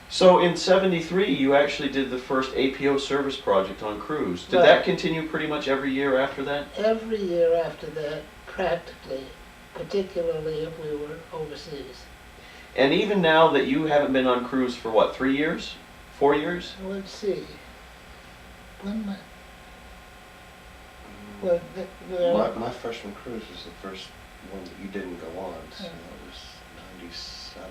So in '73, you actually did the first APO service project on cruise. Did that continue pretty much every year after that? Every year after that, practically, particularly if we were overseas. And even now that you haven't been on cruise for what, 3 years? 4 years? Let's see. When well, my freshman cruise was the first one that you didn't go on, so that was '97.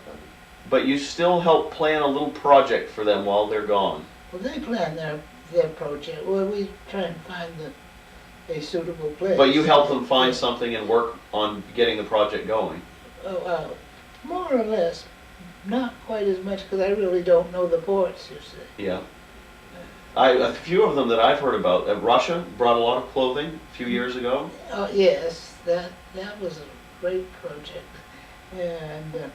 But you still help plan a little project for them while they're gone. Well, they plan their project. Well, we try and find a suitable place. But you help them find something and work on getting the project going. More or less. Not quite as much, because I really don't know the ports, you see. Yeah. A few of them that I've heard about. Russia brought a lot of clothing a few years ago. Oh, yes. That was a great project. And the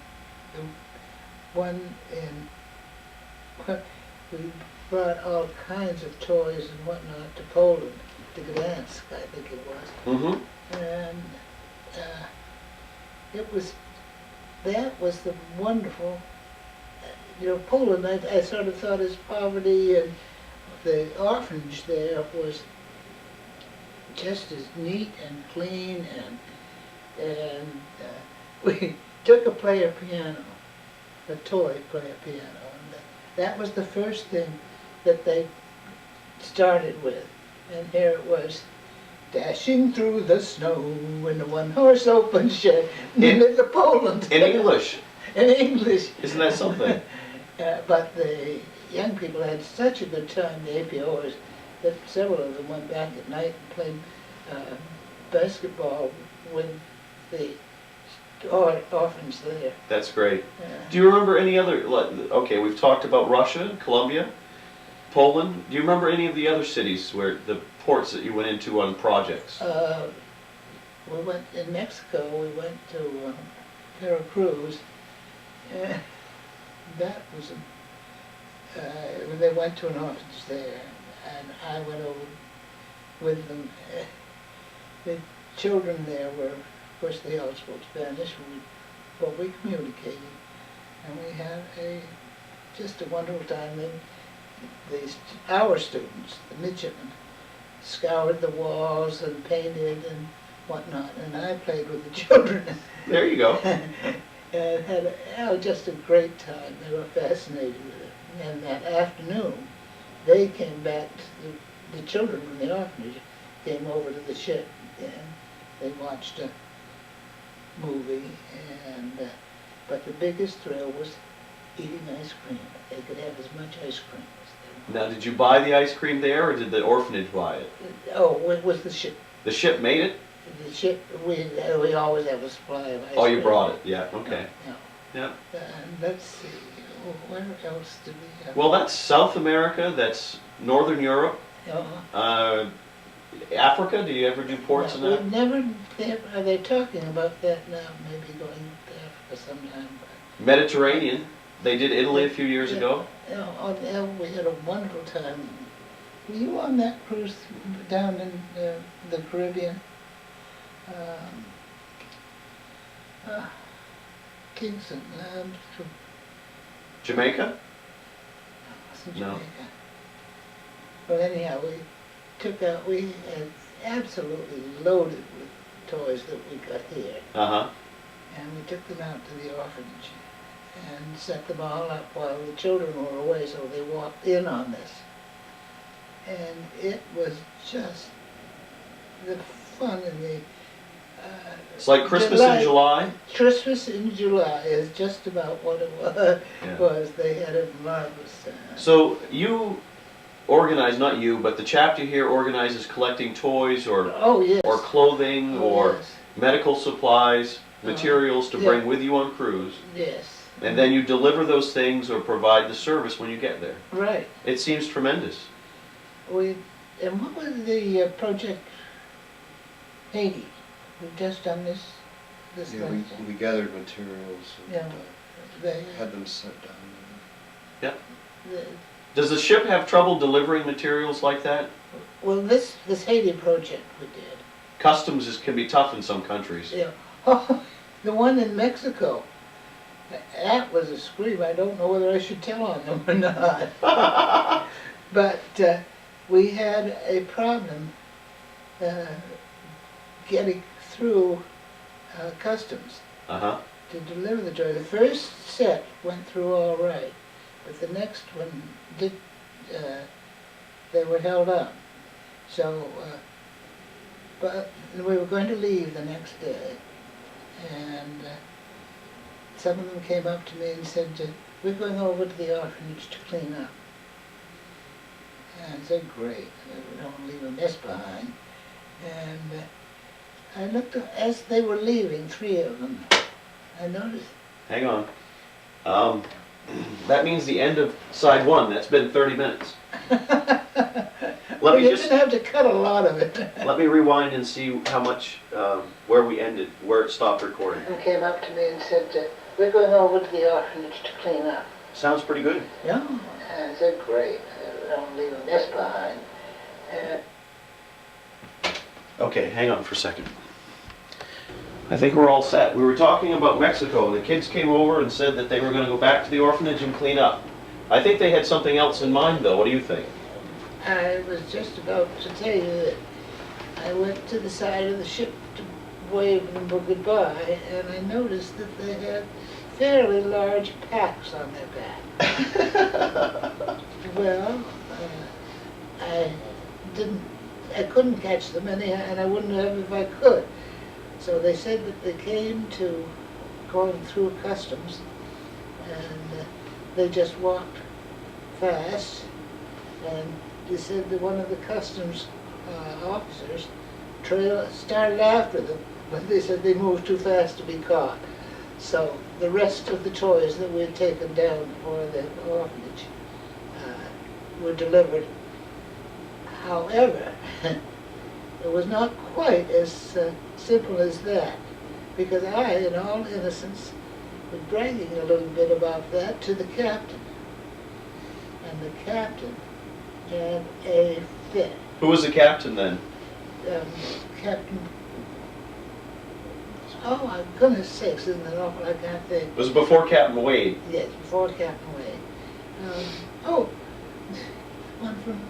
one we brought all kinds of toys and whatnot to Poland, to Gdansk, I think it was. Mm-hmm. And that was the wonderful, Poland, I sort of thought its poverty and the orphanage there was just as neat and clean, and we took a player piano, a toy player piano, and that was the first thing that they started with. And here it was, dashing through the snow in a one-horse open shed in the Poland. In English. In English. Isn't that something? But the young people had such a good time, the APOers, that several of them went back at night and played basketball with the orphans there. That's great. Do you remember any other, okay, we've talked about Russia, Colombia, Poland. Do you remember any of the other cities where the ports that you went into on projects? We went in Mexico. We went to Veracruz. That was they went to an orphanage there, and I went over with them. The children there were, of course, they all spoke Spanish, but we communicated, and we had just a wonderful time. Our students, the midshipmen, scoured the walls and painted and whatnot, and I played with the children. There you go. And had just a great time. They were fascinated with it. And that afternoon, they came back, the children from the orphanage came over to the ship, and they watched a movie, but the biggest thrill was eating ice cream. They could have as much ice cream as they wanted. Now, did you buy the ice cream there, or did the orphanage buy it? Oh, it was the ship. The ship made it? The ship, we always have a supply of ice cream. Oh, you brought it, yeah, okay. Yeah. Yeah. Let's see, where else did we have? Well, that's South America, that's Northern Europe. Africa, do you ever do ports in that? We've never, they're talking about that now, maybe going to Africa sometime. Mediterranean, they did Italy a few years ago. We had a wonderful time. Were you on that cruise down in the Caribbean? Kingston. Jamaica? Wasn't No. Jamaica. Well, anyhow, we had absolutely loaded with toys that we got here. Uh-huh. And we took them out to the orphanage and set them all up while the children were away, so they walked in on this. And it was just the fun and the It's like Christmas in July? Christmas in July is just about what it was. Yeah. They had a marvelous time. So you organize, not you, but the chapter here organizes collecting toys or or clothing or medical supplies, materials to bring with you on cruise. Yes. And then you deliver those things or provide the service when you get there. Right. It seems tremendous. And what was the project Haiti? We've just done this Yeah, we gathered materials and had them set down there. Yeah. Does the ship have trouble delivering materials like that? Well, this Haiti project we did. Customs can be tough in some countries. Yeah. Oh, the one in Mexico. That was a scream. I don't know whether I should tell on them or not. But we had a problem getting through customs to deliver the toy. The first set went through all right, but the next one did. They were held up. So, but we were going to leave the next day, and some of them came up to me and said, "We're going over to the orphanage to clean up." And I said, "Great, we don't leave a mess behind." And I looked as they were leaving, 3 of them. I noticed. Hang on. That means the end of side 1. That's been 30 minutes. Well, you didn't have to cut a lot of it. Let me rewind and see how much, where we ended, where it stopped recording. And came up to me and said, "We're going over to the orphanage to clean up." Sounds pretty good. Yeah. And I said, "Great, we don't leave a mess behind." Okay, hang on for a second. I think we're all set. We were talking about Mexico. The kids came over and said that they were going to go back to the orphanage and clean up. I think they had something else in mind, though. What do you think? I was just about to tell you that I went to the side of the ship to wave them goodbye, and I noticed that they had fairly large packs on their back. Well, I couldn't catch them anyhow, and I wouldn't have if I could. So they said that they came to going through customs, and they just walked fast, and they said that one of the customs officers started after them, but they said they moved too fast to be caught. So the rest of the toys that we had taken down for the orphanage were delivered. However, it was not quite as simple as that, because I, in all innocence, was bragging a little bit about that to the captain. And the captain had a fit. Who was the captain then? Captain... Oh, my goodness sakes, isn't that awful? I can't think. Was it before Captain Wade? Yes, before Captain Wade. One from...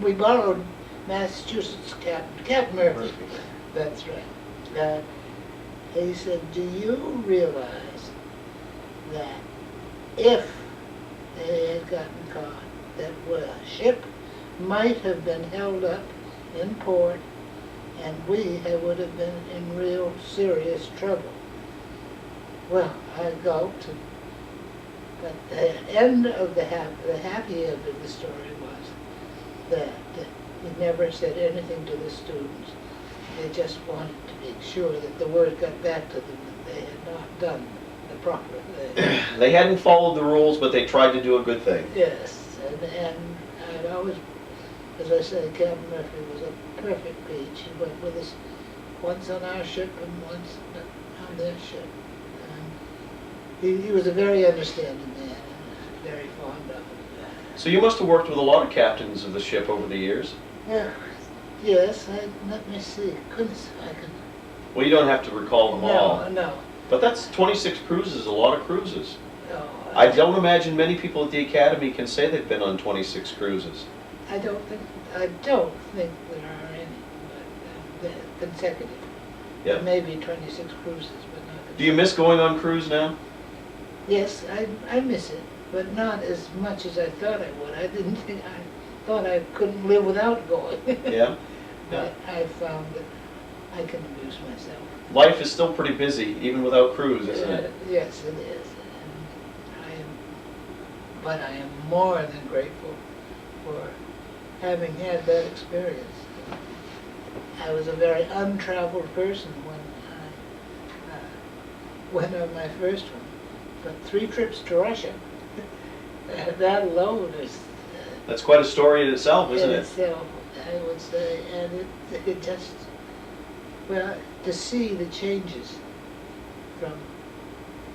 we borrowed Massachusetts Captain Murphy. That's right. He said, "Do you realize that if they had gotten caught, that a ship might have been held up in port, and we would have been in real serious trouble?" Well, I gulped, but the end of the happy end of the story was that he never said anything to the students. They just wanted to make sure that the word got back to them that they had not done the proper thing. They hadn't followed the rules, but they tried to do a good thing. Yes, and I'd always, as I say, Captain Murphy was a perfect peach. He went with us once on our ship and once on their ship. And he was a very understanding man and very fond of it. So you must have worked with a lot of captains of the ship over the years. Yeah. Yes, let me see. Goodness, I can... Well, you don't have to recall them all. No. But that's 26 cruises, a lot of cruises. No. I don't imagine many people at the Academy can say they've been on 26 cruises. I don't think there are any, but consecutive. Yeah. Maybe 26 cruises, but not consecutive. Do you miss going on cruise now? Yes, I miss it, but not as much as I thought I would. I thought I couldn't live without going. Yeah. But I found that I can amuse myself. Life is still pretty busy, even without cruise, isn't it? Yes, it is. But I am more than grateful for having had that experience. I was a very untraveled person when I went on my first one, but 3 trips to Russia. That alone is... That's quite a story in itself, isn't it? Itself, I would say, and it just, well, to see the changes from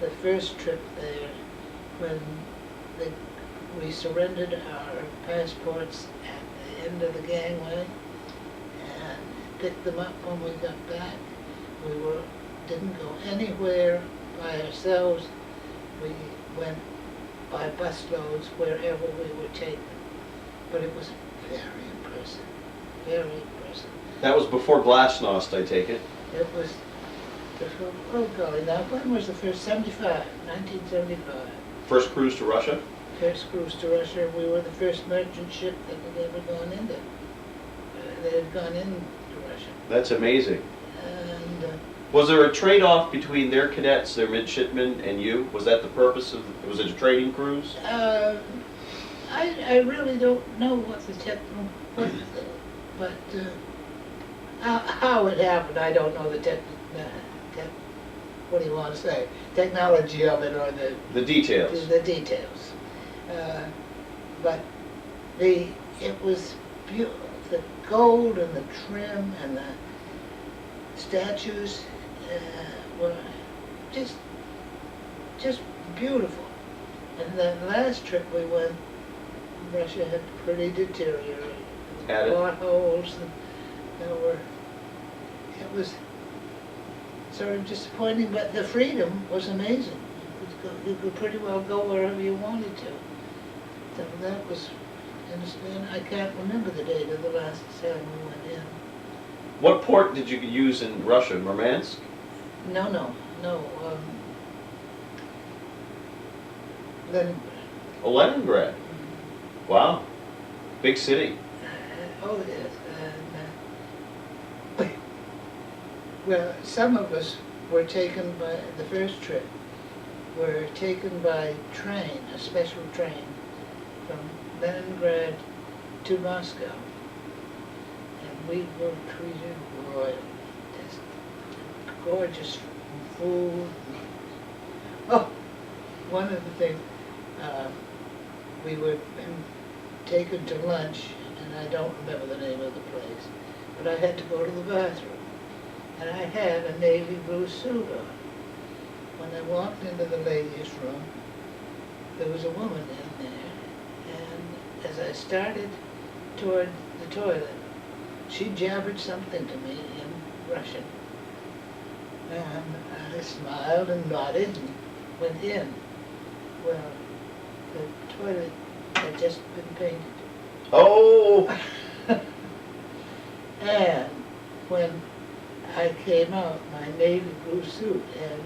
the first trip there, when we surrendered our passports at the end of the gangway and picked them up when we got back. We were didn't go anywhere by ourselves. We went by busloads wherever we were taken. But it was very impressive, very impressive. That was before Glasnost, I take it? It was, oh golly, now when was the first? 1975. First cruise to Russia? First cruise to Russia. We were the first merchant ship that had ever gone into. That had gone into Russia. That's amazing. And was there a trade-off between their cadets, their midshipmen, and you? Was that the purpose of? Was it a trading cruise? I really don't know what the technical, but how it happened, I don't know the what do you want to say? Technology of it or the details. The details. But it was beautiful. The gold and the trim and the statues were just beautiful. And the last trip we went, Russia had pretty deteriorated. Had it? Potholes, and it was sort of disappointing, but the freedom was amazing. You could pretty well go wherever you wanted to. So that was, and I can't remember the date of the last time we went in. What port did you use in Russia? Murmansk? No. Leningrad. Oh, Leningrad. Wow. Big city. Oh, yes. Well, some of us were taken by, the first trip, were taken by train, a special train, from Leningrad to Moscow. And we were treated royal. Just gorgeous food. Oh, one of the things, we were taken to lunch, and I don't remember the name of the place, but I had to go to the bathroom. And I had a navy blue suit on. When I walked into the ladies' room, there was a woman in there, and as I started toward the toilet, she jabbered something to me in Russian. And I smiled and nodded and went in. Well, the toilet had just been painted. Oh! And when I came out, my navy blue suit had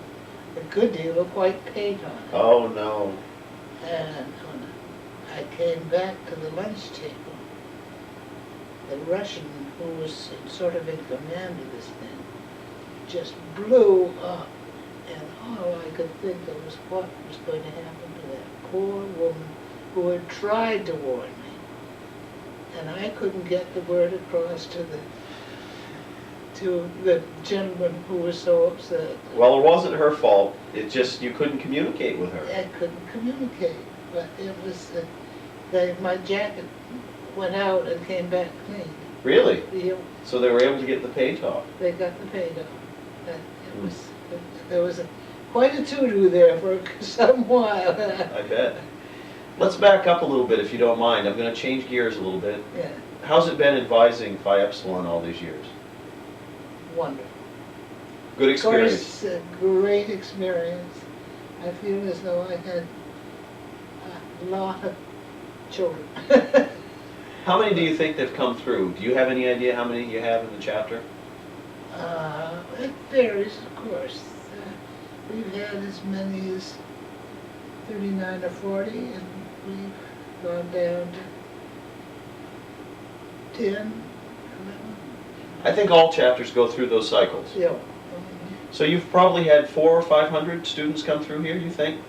a good deal of white paint on it. Oh no. And when I came back to the lunch table, the Russian who was sort of in command of this thing just blew up. And all I could think of was what was going to happen to that poor woman who had tried to warn me. And I couldn't get the word across to the gentleman who was so upset. Well, it wasn't her fault. It just, you couldn't communicate with her. I couldn't communicate, but it was, my jacket went out and came back clean. Really? Yeah. So they were able to get the paint off? They got the paint off. There was quite a to-do there for some while. I bet. Let's back up a little bit if you don't mind. I'm going to change gears a little bit. Yeah. How's it been advising Phi Epsilon all these years? Wonderful. Good experience. Of course, a great experience. I feel as though I had a lot of children. How many do you think they've come through? Do you have any idea how many you have in the chapter? It varies, of course. We've had as many as 39 or 40, and we've gone down to 10, 11. I think all chapters go through those cycles. Yeah. So you've probably had 400 or 500 students come through here, you think,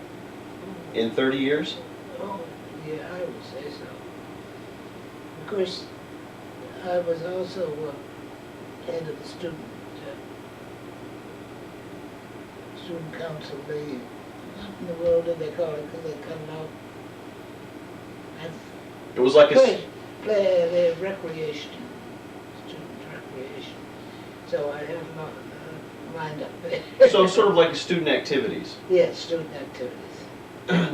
in 30 years? Oh, yeah, I would say so. Of course, I was also head of the student council. What in the world did they call it? Because they cut it out. It was like a... Play recreation, student recreation. So I have not lined up there. So sort of like student activities. Yes, student activities.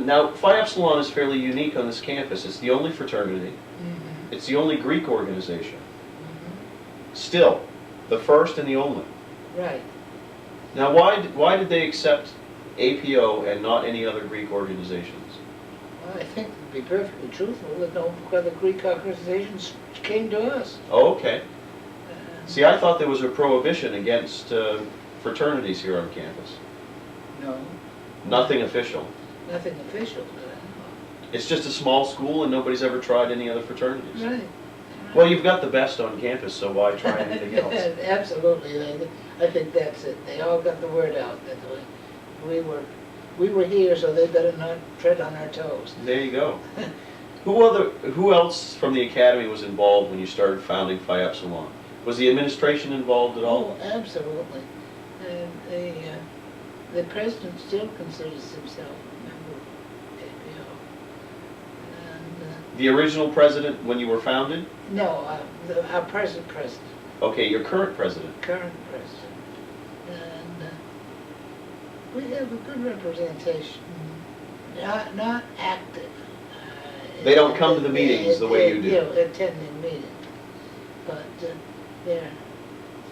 Now, Phi Epsilon is fairly unique on this campus. It's the only fraternity. Mm-hmm. It's the only Greek organization. Mm-hmm. Still, the first and the only. Right. Now, why did they accept APO and not any other Greek organizations? Well, I think, to be perfectly truthful, that no other Greek organizations came to us. Oh, okay. See, I thought there was a prohibition against fraternities here on campus. No. Nothing official. Nothing official. It's just a small school and nobody's ever tried any other fraternities. Right. Well, you've got the best on campus, so why try anything else? Absolutely. I think that's it. They all got the word out that we were here, so they better not tread on our toes. There you go. Who else from the academy was involved when you started founding Phi Epsilon? Was the administration involved at all? Oh, absolutely. And the president still considers himself a member of APO. And, the original president when you were founded? no, our present president. Okay, your current president. Current president. And we have a good representation. Not active. They don't come to the meetings the way you do. Yeah, attending meetings. But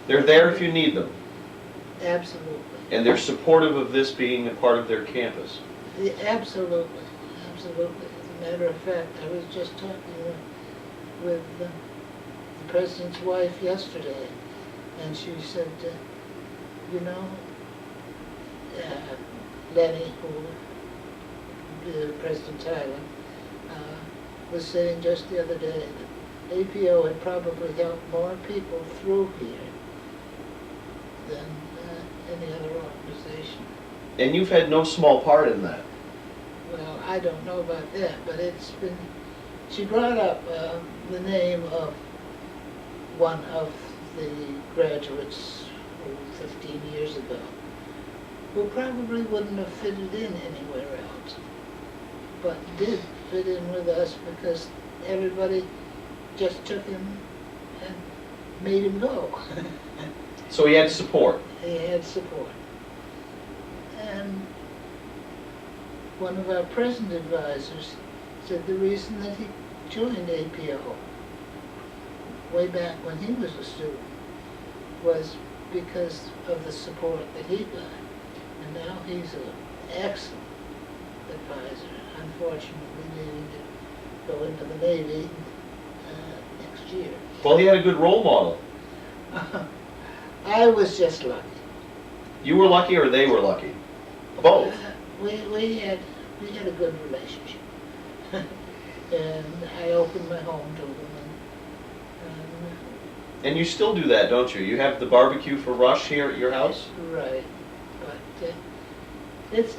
they're there if you need them. Absolutely. And they're supportive of this being a part of their campus. Absolutely. Absolutely. As a matter of fact, I was just talking with the president's wife yesterday, and she said, you know, Lenny, President Tyler, was saying just the other day that APO had probably helped more people through here than any other organization. And you've had no small part in that. Well, I don't know about that, but it's been, she brought up the name of one of the graduates 15 years ago, who probably wouldn't have fitted in anywhere else, but did fit in with us because everybody just took him and made him go. So he had support. He had support. And one of our present advisors said the reason that he joined APO way back when he was a student was because of the support that he got. And now he's an excellent advisor, unfortunately needing to go into the Navy next year. Well, he had a good role model. I was just lucky. You were lucky or they were lucky? Both. We had a good relationship. And I opened my home to them. And you still do that, don't you? You have the barbecue for Rush here at your house? Right. But it's,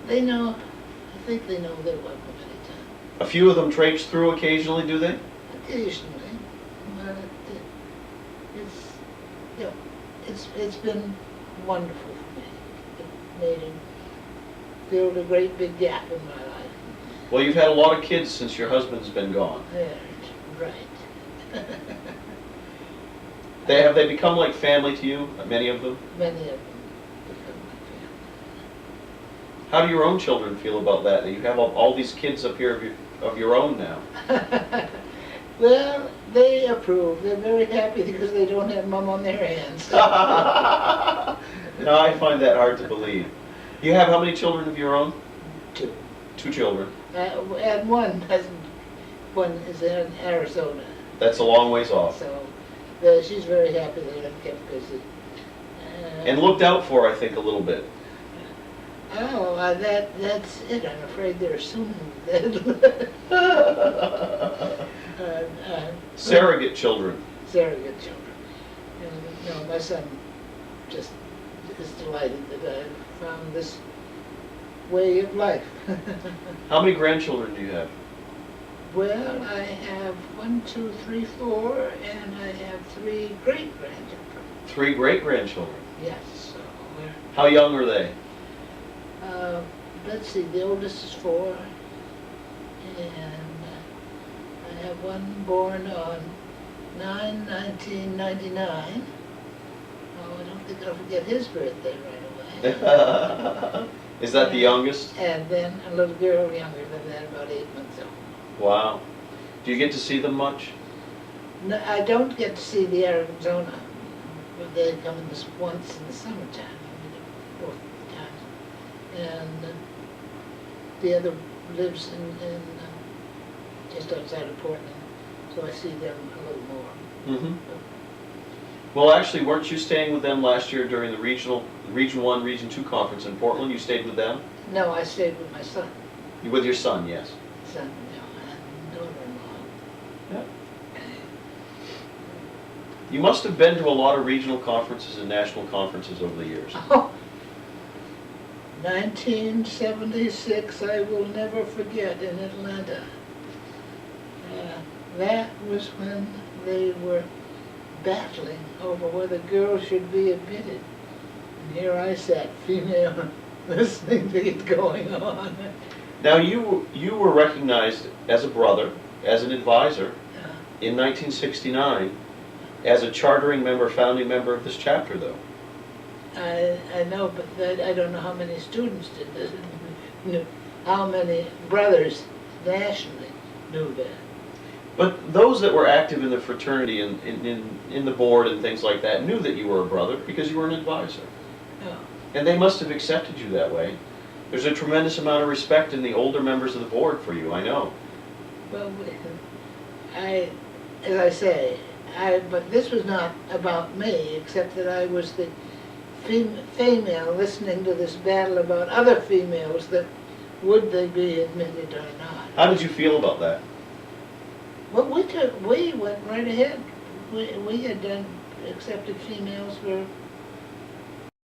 they know, I think they know they're welcome anytime. A few of them traipse through occasionally, do they? Occasionally. But it's, you know, it's been wonderful for me. It made him filled a great big gap in my life. Well, you've had a lot of kids since your husband's been gone. Right. Have they become like family to you, many of them? Many of them become my family. How do your own children feel about that? That you have all these kids up here of your own now? Well, they approve. They're very happy because they don't have Mom on their hands. No, I find that hard to believe. You have how many children of your own? Two. 2 children. And one is in Arizona. That's a long ways off. So she's very happy that I'm kept busy. And looked out for, I think, a little bit. Oh, that's it. I'm afraid they're soon. Surrogate children. Surrogate children. And, no, my son just is delighted that I found this way of life. How many grandchildren do you have? Well, I have 1, 2, 3, 4, and I have 3 great-grandchildren. 3 great-grandchildren? Yes. So how young are they? let's see, the oldest is 4, and I have one born on 9/1999. Oh, I don't think I'll forget his birthday right away. Is that the youngest? And then a little girl younger than that, about 8 months old. Wow. Do you get to see them much? No, I don't get to see the Arizona but they come in this once in the summertime, both times. And the other lives in just outside of Portland, so I see them a little more. Mm-hmm. Well, actually, weren't you staying with them last year during the Region 1, Region 2 conference in Portland? You stayed with them? No, I stayed with my son. With your son, yes. Son, and daughter-in-law. Yeah. You must have been to a lot of regional conferences and national conferences over the years. Oh, 1976, I will never forget, in Atlanta. That was when they were battling over whether girls should be admitted. And here I sat, female, listening to it going on. Now, you were recognized as a brother, as an advisor, in 1969, as a chartering member, founding member of this chapter, though. I know, but I don't know how many students did this, how many brothers nationally knew that. But those that were active in the fraternity and in the board and things like that knew that you were a brother because you were an advisor. Oh. And they must have accepted you that way. There's a tremendous amount of respect in the older members of the board for you, I know. Well, as I say, but this was not about me, except that I was the female listening to this battle about other females, that would they be admitted or not. How did you feel about that? Well, we went right ahead. We had accepted females for